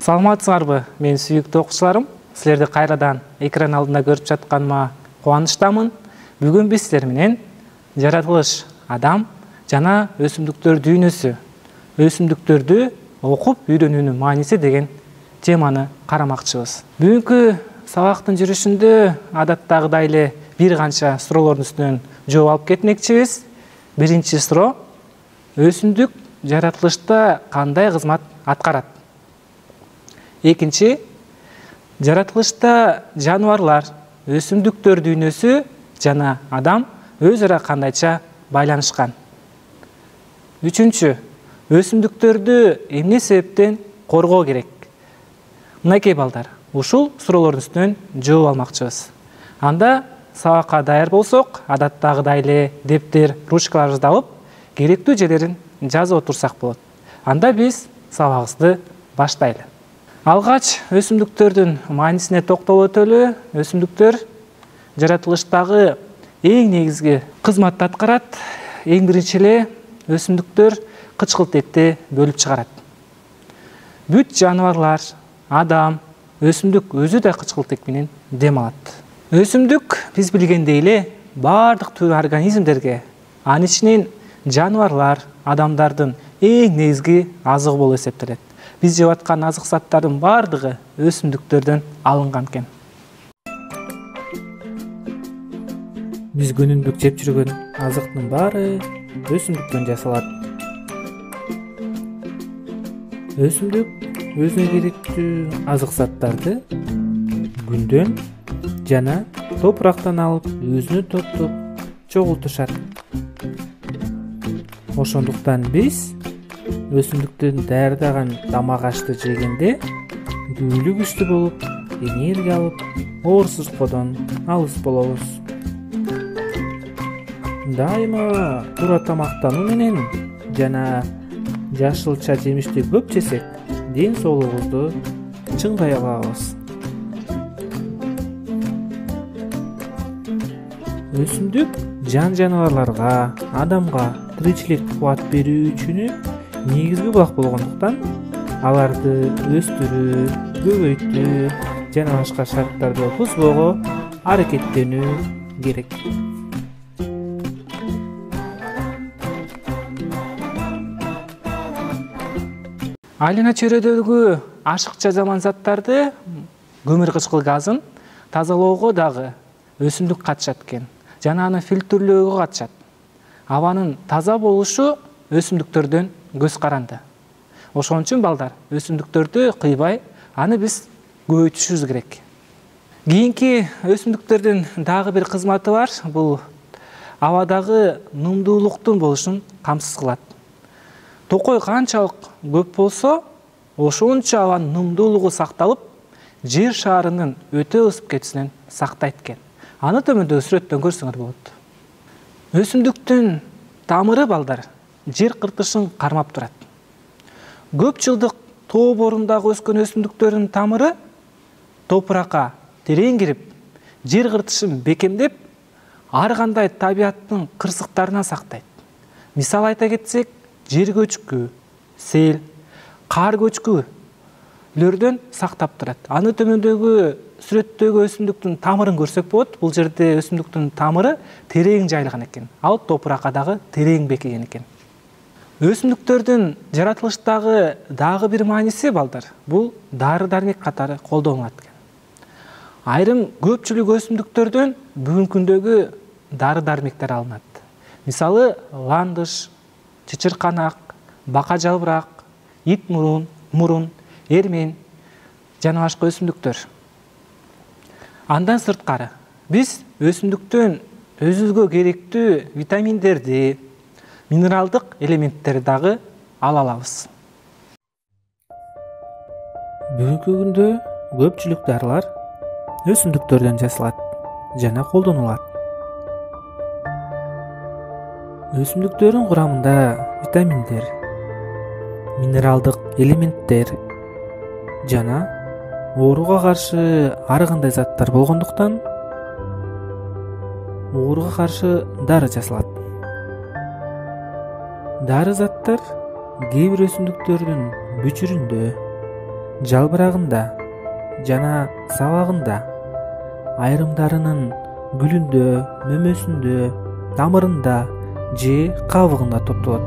Саламатсыңарбы, мен сүйүктүү окуучуларым? Силерди кайрадан экран алдында көрүп жатканыма кубанычтамын. Бүгүн биз силер менен жаратылыш, адам жана өсүмдүктөр дүйнөсү, өсүмдүктөрдү окуп үйрөнүүнүн мааниси деген теманы карамакчыбыз. Бүгүнкү сабактын жүрүшүндө адаттагыдай эле бир канча суроолордун үстүнөн жооп алып кетмекчибиз. Биринчи суроо: өсүмдүк жаратылышта кандай кызмат аткарат? Экинчи: жаратылышта жаныбарлар, өсүмдүктөр дүйнөсү жана адам өз ара кандайча байланышкан? Үчүнчү: өсүмдүктөрдү эмне себептен коргоо керек? Мынакей балдар, ушул суроолордун үстүнөн жооп алмакчыбыз. Анда сабакка даяр болсок, адаттагыдай эле дептер, ручкаларыбызды алып, керектүү жерлерин жазып отурсак болот. Анда биз сабагыбызды баштайлы. Алгач өсүмдүктөрдүн маанисине токтолуп өтөлү. Өсүмдүктөр жаратылыштагы эң негизги кызматты аткарат. Эң биринчи эле өсүмдүктөр кычкылтекти бөлүп чыгарат. Бүт жаныбарлар, адам, өсүмдүк өзү да кычкылтек менен дем алат. Өсүмдүк биз билгендей эле баардык түрдүү организмдерге, анын ичинен жаныбарлар, адамдардын эң негизги азыгы болуп эсептелет. Биз жеп аткан азык заттардын баардыгы өсүмдүктөрдөн алынган экен. Биз күнүмдүк жеп жүргөн азыктын баары өсүмдүктөн жасалат. Өсүмдүк өзүнө керектүү азык заттарды күндөн жана топурактан алып, өзүнө топтоп чогултушат. Ошондуктан биз өсүмдүктөн даярдаган тамак ашты жегенде күбөлү күчтүү болуп, энергия алып, оорсуздуккодон алыс болобуз. Дайыма туура тамактануу менен жана жашылча жемишти көп жесек, ден соолугубузду чыңдай алабыз. Өсүмдүк жаныбарларга, адамга тиричилик кубат берүү үчүн негизги булак болгондуктан, аларды өстүрүү, көбөйтүү жана башка шарттарды бузбоого аракеттенүү керек. Айлана чөйрөдөгү ашыкча жаман заттарды, көмүр кычкыл газын тазалоого дагы өсүмдүк катышат экен. Жана аны фильтрлөөгө катышат. Абанын таза болушу өсүмдүктөрдөн көз каранды. Ошон үчүн балдар, өсүмдүктөрдү кыйбай, аны биз көбөйтүшүбүз керек. Кийинки өсүмдүктөрдүн дагы бир кызматы бар. Бул абадагы нымдуулуктун болушун камсыз кылат. Токой канчалык көп болсо, ошончо абанын нымдуулугу сакталып, жер шарынын өтө ысып кетүүсүнөн сактайт экен. Аны төмөндө сүрөттөн көрсөңөр болот. Өсүмдүктүн тамыры балдар жер кыртышын кармап турат. Көп жылдык тоо борундагы өскөн өсүмдүктөрдүн тамыры топуракка терең кирип, жер кыртышын бекемдеп, ар кандай табияттын кырсыктарынан сактайт. Мисал айта кетсек, жер көчкү, сел, кар көчкүлөрдөн сактап турат. Аны төмөндөгү сүрөттөгү өсүмдүктүн тамырын көрсөк болот. Бул жерде өсүмдүктүн тамыры терең жайылган экен. Ал топуракка дагы терең бекиген экен. Өсүмдүктөрдүн жаратылыштагы дагы бир мааниси балдар, бул дары-дармек катары колдонулат экен. Айрым көпчүлүк өсүмдүктөрдөн бүгүнкү күндөгү дары-дармектер алынат. Мисалы, ландыш, чычырканак, бака жалбырак, ит мурун, эрмен жана башка өсүмдүктөр. Андан сырткары, биз өсүмдүктөн өзүбүзгө керектүү витаминдерди, минералдык элементтерди дагы ала алабыз. Бүгүнкү күндө көпчүлүк дарылар өсүмдүктөрдөн жасалат жана колдонулат. Өсүмдүктөрдүн курамында витаминдер, минералдык элементтер жана ооруга каршы ар кандай заттар болгондуктан, ооруга каршы дары жасалат. Дары заттар кээ бир өсүмдүктөрдүн бүчүрүндө жалбырагында жана сабагында, айрымдарынын гүлүндө, мөмөсүндө, тамырында же кабыгында топтолот.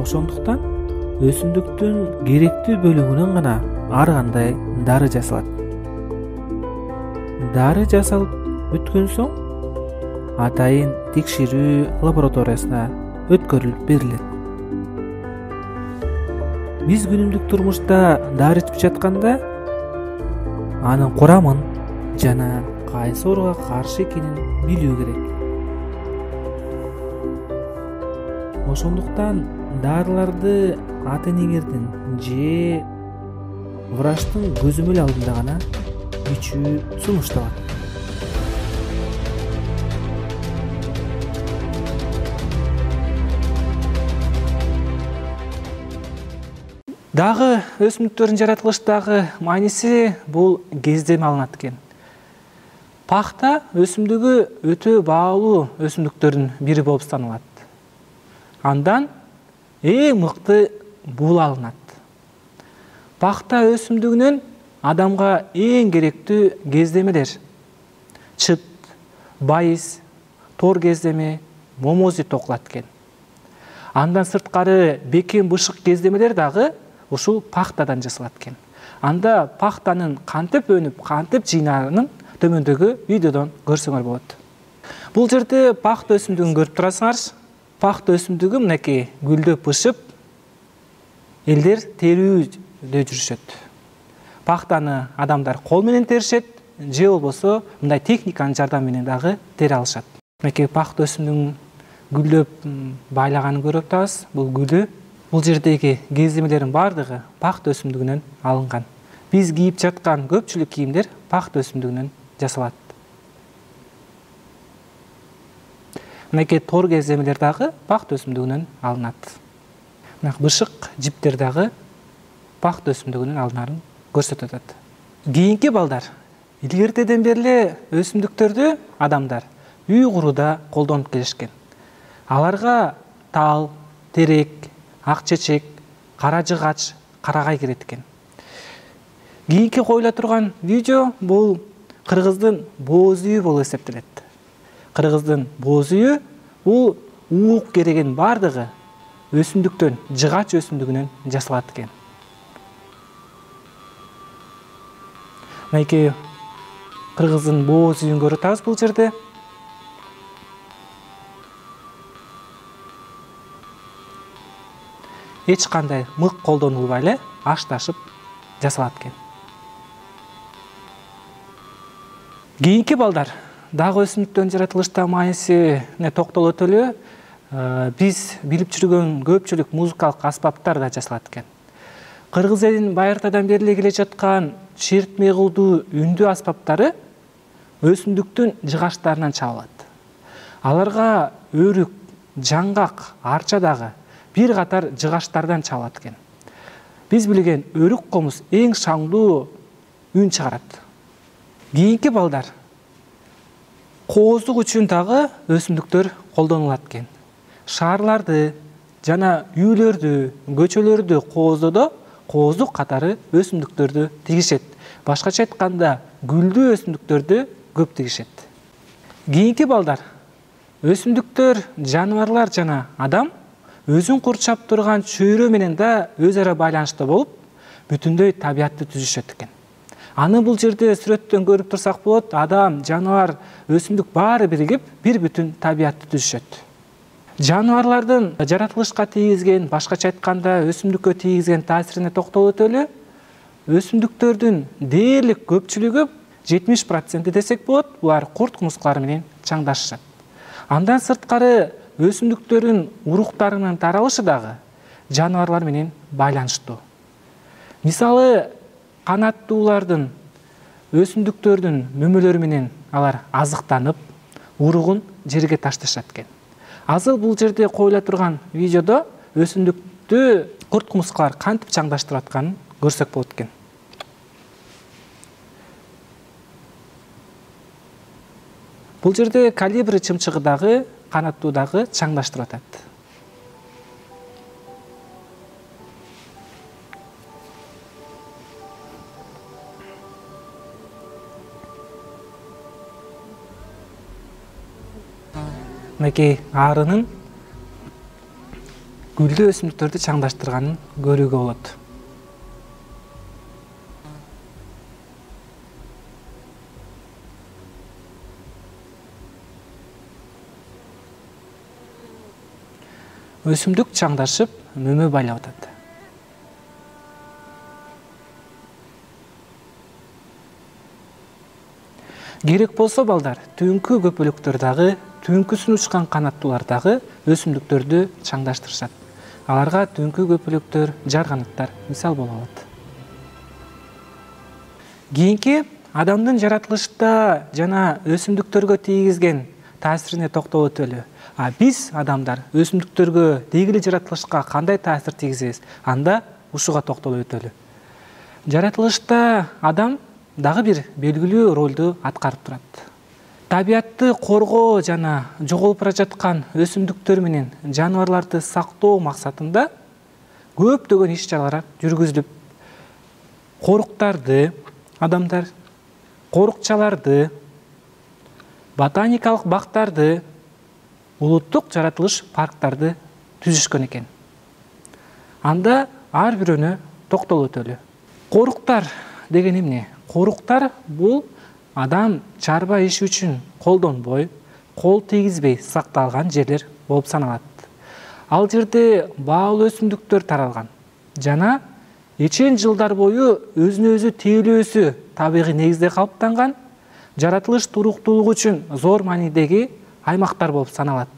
Ошондуктан өсүмдүктүн керектүү бөлүгүнөн гана ар кандай дары жасалат. Дары жасалып бүткөн соң атайын текшерүү лабораториясына өткөрүлүп берилет. Биз күнүмдүк турмушта дары ичип жатканда анын курамын жана кайсы ооруга каршы экенин билүү керек. Ошондуктан дарыларды ата-энеңердин же врачтын көзөмөл алдында гана ичүү сунушталат. Дагы өсүмдүктөрдүн жаратылыштагы мааниси бул кездеме алынат экен. Пахта өсүмдүгү өтө баалуу өсүмдүктөрдүн бири болуп саналат. Андан эң мыкты бул алынат. Пахта өсүмдүгүнөн адамга эң керектүү кездемелер: чыт, байыз, тор кездеме, момози токулат экен. Андан сырткары бекем бышык кездемелер дагы ушул пахтадан жасалат экен. Анда пахтанын кантип өнүп, кантип жыйнаганын төмөндөгү видеодон көрсөңөр болот. Бул жерде пахта өсүмдүгүн көрүп турасыңар. Пахта өсүмдүгү мынакей гүлдөп бышып, элдер терүүдө жүрүшөт. Пахтаны адамдар кол менен теришет, же болбосо мындай техниканын жардамы менен дагы тере алышат. Мынакей пахта өсүмдүгүн гүлдөп байлаганын көрүп атабыз. Бул гүлү. Бул жердеги кездемелердин бардыгы пахта өсүмдүгүнөн алынган. Биз кийип жаткан көпчүлүк кийимдер пахта өсүмдүгүнөн жасалат. Мынакей тор кездемелер дагы пахта өсүмдүгүнөн алынат. Мына бышык жиптер дагы пахта өсүмдүгүнөн алынарын көрсөтүп атат. Кийинки балдар, илгертеден бери өсүмдүктөрдү адамдар үй курууда колдонуп келишкен. Аларга тал, терек, ак чечек, кара жыгач, карагай кирет экен. Кийинки коюла турган видео бул кыргыздын бооз үйү болуп эсептелет. Кыргыздын бооз үйү бул уук кереген бардыгы өсүмдүктөн, жыгач өсүмдүгүнөн жасалат экен. Мынакей кыргыздын бооз үйүн көрүп атабыз бул жерде. Эч кандай мык колдонулбай эле ашташып жасалат экен. Кийинки балдар, дагы өсүмдүктөрдүн жаратылыштагы маанисине токтолуп өтөлү. Биз билип жүргөн көпчүлүк музыкалык аспаптар да жасалат экен. Кыргыз элинин байыртадан бери келе жаткан чертме кылдуу үндүү аспаптары өсүмдүктүн жыгачтарынан чабылат. Аларга өрүк, жаңгак, арча дагы бир катар жыгачтардан чабылат экен. Биз билген өрүк комуз эң шаңдуу үн чыгарат. Кийинки балдар, кооздук үчүн дагы өсүмдүктөр колдонулат экен. Шаарларды жана үйлөрдү, көчөлөрдү кооздоодо кооздук катары өсүмдүктөрдү тигишет. Башкача айтканда, гүлдүү өсүмдүктөрдү көп тигишет. Кийинки балдар, өсүмдүктөр, жаныбарлар жана адам өзүн курчап турган чөйрө менен да өз ара байланышта болуп, бүтүндөй табиятты түзүшөт экен. Аны бул жерде сүрөттөн көрүп турсак болот. Адам, жаныбар, өсүмдүк баары биригип, бир бүтүн табиятты түзүшөт. Жаныбарлардын жаратылышка тийгизген, башкача айтканда өсүмдүккө тийгизген таасирине токтолуп өтөлү. Өсүмдүктөрдүн дээрлик көпчүлүгү 70% десек болот, булар курт кумурскалар менен чаңдашышат. Андан сырткары өсүмдүктөрдүн уруктарынын таралышы дагы жаныбарлар менен байланыштуу. Мисалы, канаттуулардын өсүмдүктөрдүн мөмөлөрү менен алар азыктанып, уругун жерге ташташат экен. Азыр бул жерде коюла турган видеодо өсүмдүктү курт кумурскалар кантип чаңдаштырып атканын көрсөк болот экен. Бул жерде калибри чымчыгы дагы, канаттуу дагы чаңдаштырып атат. мынакей арынын гүлдүү өсүмдүктөрдү чаңдаштырганын көрүүгө болот. Өсүмдүк чаңдашып, мөмө байлап атат. Керек болсо балдар, түнкү көпөлөктөр дагы, түнкүсүн учкан канаттуулар дагы өсүмдүктөрдү чаңдаштырышат. Аларга түнкү көпөлөктөр, жарганыктар мисал боло алат. Кийинки адамдын жаратылышта жана өсүмдүктөргө тийгизген таасирине токтолуп өтөлү. Биз адамдар өсүмдүктөргө дегиле жаратылышка кандай таасир тийгизебиз? Анда ушуга токтолуп өтөлү. Жаратылышта адам дагы бир белгилүү ролду аткарып турат. Табиатты коргоо жана жоголуп бара жаткан өсүмдүктөр менен жаныбарларды сактоо максатында көптөгөн иш-чаралар жүргүзүлүп, коруктарды, адамдар корукчаларды, ботаникалык бактарды, улуттук жаратылыш парктарды түзүшкөн экен. Анда ар бирөөнө токтолуп өтөлү. Коруктар деген эмне? Коруктар бул адам чарба иши үчүн колдонбой, кол тийгизбей сакталган жерлер болуп саналат. Ал жерде баалуу өсүмдүктөр таралган жана эчен жылдар бою өзүнө өзү тейлөөсү табигый негизде калыптанган, жаратылыш туруктуулугу үчүн зор маанидеги аймактар болуп саналат.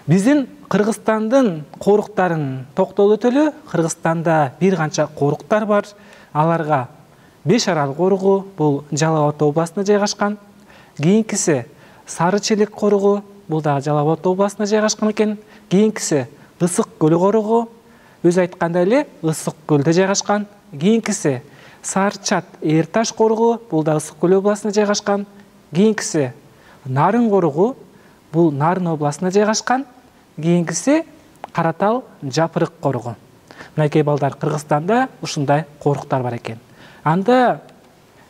Биздин Кыргызстандын коруктарын токтолуп өтөлү. Кыргызстанда бир канча коруктар бар. Аларга Беш Арал коругу, бул Жалал Абад областында жайгашкан. Кийинкиси Сары Челек коругу, бул дагы Жалал Абад областында жайгашкан экен. Кийинкиси Ысык көл коругу, өзү айткандай эле Ысык көлдө жайгашкан. Кийинкиси Сарчат Эрташ коругу, бул дагы Ысык көл областында жайгашкан. Кийинкиси Нарын коругу, бул Нарын областында жайгашкан. Кийинкиси Каратал Жапырык коругу. Мынакей балдар, Кыргызстанда ушундай коруктар бар экен. Анда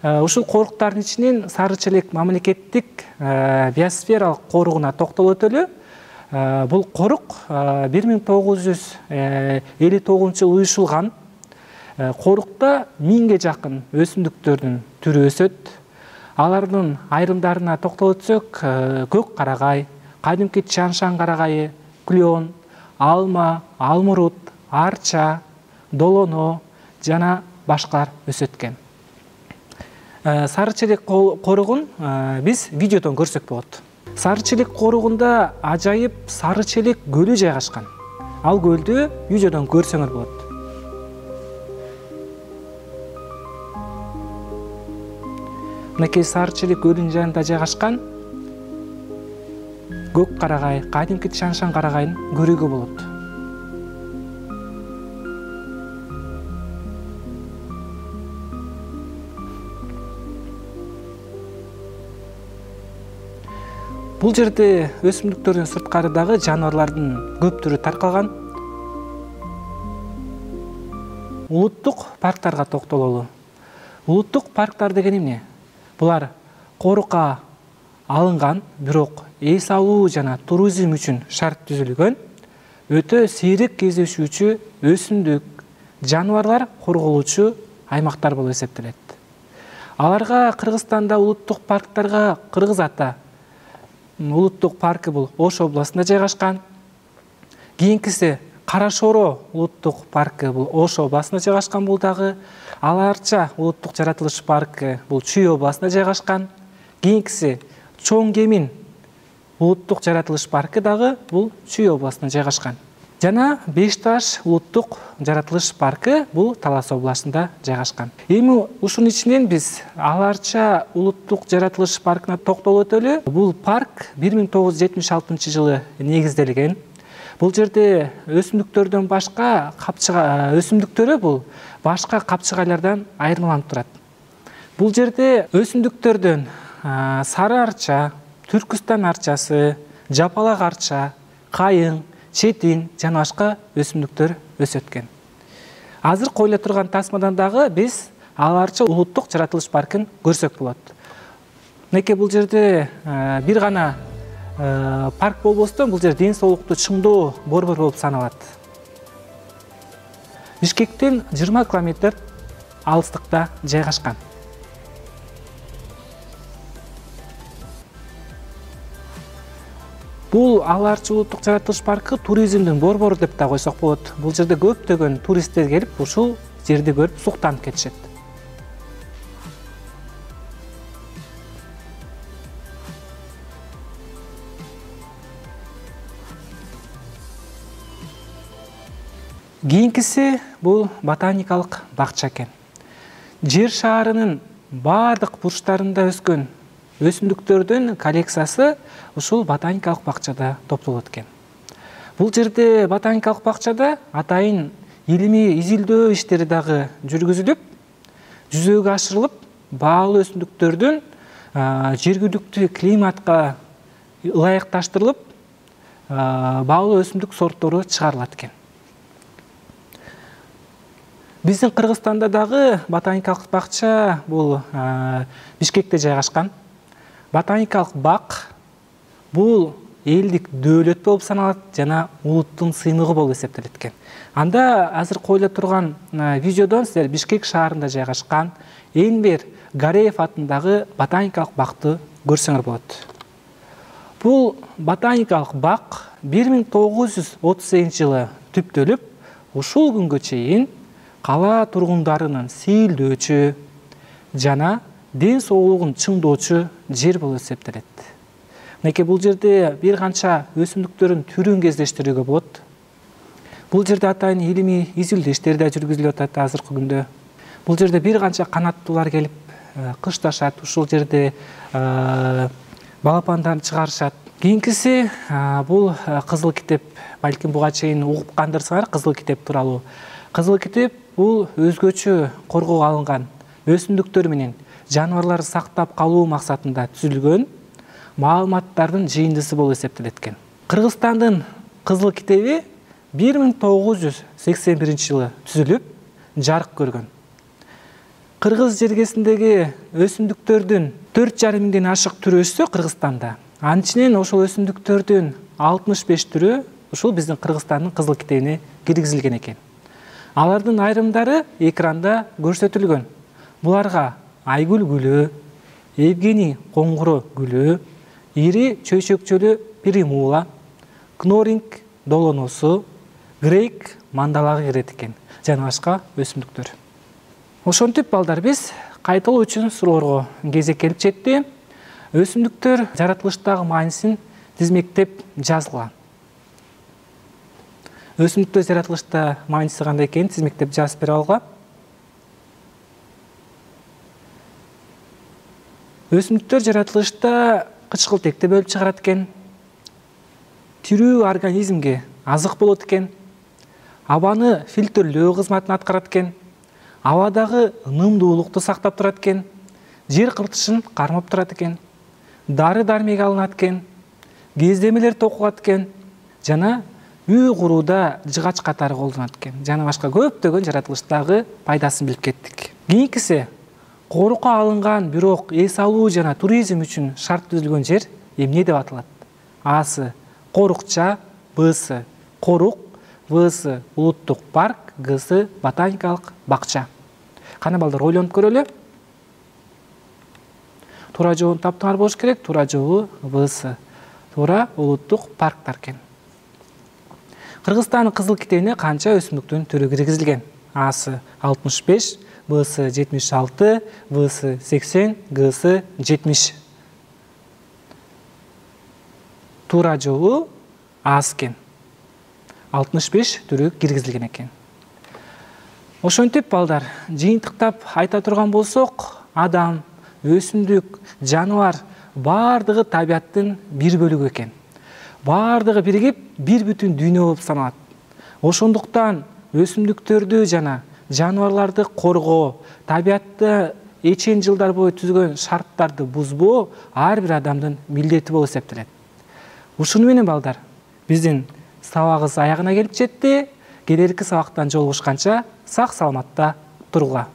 ушул коруктардын ичинен Сары Челек мамлекеттик биосфералык коругуна токтолуп өтөлү. Бул корук 1959-жылы уюшулган. Корукта 1000ге жакын өсүмдүктөрдүн түрү өсөт. Алардын айрымдарына токтолуп өтсөк, көк карагай, кадимки чаншан карагайы, клен, алма, алмурут, арча, долоно жана башкалар өсөт экен. Сары Челек коругун биз видеодон көрсөк болот. Сары Челек коругунда ажайып Сары Челек көлү жайгашкан. Ал көлдү видеодон көрсөңөр болот. Мынакей Сары Челек көлүнүн жанында жайгашкан көк карагай, кадимки чаншан карагайын көрүүгө болот. Бул жерде өсүмдүктөрдүн сырткарыдагы жаныбарлардын көп түрү таркалган. Улуттук парктарга токтололу. Улуттук парктар деген эмне? Булар корукка алынган, бирок эс алуу жана туризм үчүн шарт түзүлгөн, өтө сейрек кездешүүчү өсүмдүк, жаныбарлар корголуучу аймактар болуп эсептелет. Аларга Кыргызстанда улуттук парктарга Кыргыз Ата улуттук паркы бул Ош областында жайгашкан. Кийинкиси Кара Шоро улуттук паркы бул Ош областында жайгашкан, бул дагы Аларча улуттук жаратылыш паркы бул Чүй областында жайгашкан. Кийинкиси Чоң Кемин улуттук жаратылыш паркы дагы бул Чүй областында жайгашкан. Жана Бешташ улуттук жаратылыш паркы бул Талас областында жайгашкан. Эми ушунун ичинен биз Аларча улуттук жаратылыш паркына токтолуп өтөлү. Бул парк 1976-жылы негизделген. Бул жерде өсүмдүктөрдөн башка өсүмдүктөрү бул башка капчыгайлардан айырмаланып турат. Бул жерде өсүмдүктөрдөн сары арча, Түркүстан арчасы, жапалак арча, кайың, четин жана башка өсүмдүктөр өсөт экен. Азыр коюла турган тасмадан дагы биз Аларча улуттук жаратылыш паркын көрсөк болот. Мынакей бул жерде бир гана парк болбостон бул жер ден соолукту чыңдоо борбор болуп саналат. Бишкектен 20 километр алыстыкта жайгашкан. Бул Ала Арча улуттук жаратылыш паркы туризмдин борбору деп да койсок болот. Бул жерде көптөгөн туристтер келип, ушул жерди көрүп суктанып кетишет. Кийинкиси бул ботаникалык бакча экен. Жер шаарынын бардык бурчтарында өскөн өсүмдүктөрдүн коллекциясы ушул ботаникалык бакчада топтолот экен. Бул жерде ботаникалык бакчада атайын илимий изилдөө иштери дагы жүргүзүлүп, жүзөгө ашырылып, баалуу өсүмдүктөрдүн жергиликтүү климатка ылайыкташтырылып, баалуу өсүмдүк сорттору чыгарылат экен. Биздин Кыргызстанда дагы ботаникалык бакча бул Бишкекте жайгашкан. Ботаникалык бак бул элдик дөөлөт болуп саналат жана улуттун сыймыгы болуп эсептелет экен. Анда азыр коюла турган видеодон силер Бишкек шаарында жайгашкан Энвер Гареев атындагы ботаникалык бакты көрсөңөр болот. Бул ботаникалык бак 1938 жылы түптөлүп, ушул күнгө чейин кала тургундарынын сейилдөөчү жана ден соолугун чыңдоочу жер болуп эсептелет. Мынакей бул жерде бир канча өсүмдүктөрдүн түрүн кездештирүүгө болот. Бул жерде атайын илимий изилдөө иштери да жүргүзүлүп атат азыркы күндө. Бул жерде бир канча канаттуулар келип кышташат, ушул жерде балапандарын чыгарышат. Кийинкиси бул кызыл китеп, балким буга чейин угуп кандырсыңар кызыл китеп тууралуу. Кызыл китеп бул өзгөчө коргоого алынган өсүмдүктөр менен жаныбарларды сактап калуу максатында түзүлгөн маалыматтардын жыйындысы болуп эсептелет экен. Кыргызстандын кызыл китеби 1981 жылы түзүлүп, жарык көргөн. Кыргыз жергесиндеги өсүмдүктөрдүн 4,5 миңден ашык түрү өссө Кыргызстанда, анын ичинен ошол өсүмдүктөрдүн 65 түрү ушул биздин Кыргызстандын кызыл китебине киргизилген экен. Алардын айрымдары экранда көрсөтүлгөн. Буларга айгүл гүлү, Евгений коңгуроо гүлү, ири чөйчөкчөлүү примула, кноринг долоносу, грейк мандалагы кирет экен, жана башка өсүмдүктөр. Ошентип балдар, биз кайталоо үчүн суроорго кезек келип жетти. Өсүмдүктөр жаратылыштагы маанисин тизмектеп жазгыла. Өсүмдүктөр жаратылышта мааниси кандай экенин тизмектеп жазып бере алга. Өсүмдүктөр жаратылышта кычкылтекти бөлүп чыгарат экен. Тирүү организмге азык болот экен. Абаны фильтрлөө кызматын аткарат экен. Абадагы ынымдуулукту сактап турат экен. Жер кыртышын кармап турат экен. Дары-дармек алынат экен. Кездемелер токулат экен. Жана үй курууда жыгач катары колдонулат экен. Жана башка көптөгөн жаратылыштагы пайдасын билип кеттик. Кийинкиси корукка алынган, бирок эс алуу жана туризм үчүн шарт түзүлгөн жер эмне деп аталат? Асы корукча, Бсы корук, Всы улуттук парк, Гсы ботаникалык бакча. Кана балдар, ойлонуп көрөлү. Туура жообун таптыңар болуш керек. Туура жообу Всы. Туура улуттук парктар экен. Кыргызстандын кызыл китебине канча өсүмдүктүн түрү киргизилген? Асы 65, Бсы 76, Всы 80, Гсы 70. Туура жообу Асы экен. 65 түрү киргизилген экен. Ошентип балдар, жыйынтыктап айта турган болсок, адам, өсүмдүк, жаныбар бардыгы табияттын бир бөлүгү экен. Бардыгы биригип бир бүтүн дүйнө болуп саналат. Ошондуктан өсүмдүктөрдү жана жаныбарларды коргоо, табиятты эчен жылдар бою түзгөн шарттарды бузбоо ар бир адамдын милдети болуп эсептелет. Ушуну менен балдар, биздин сабагыбыз аягына келип жетти. Келерки сабактан жолугушканча сак саламатта тургула.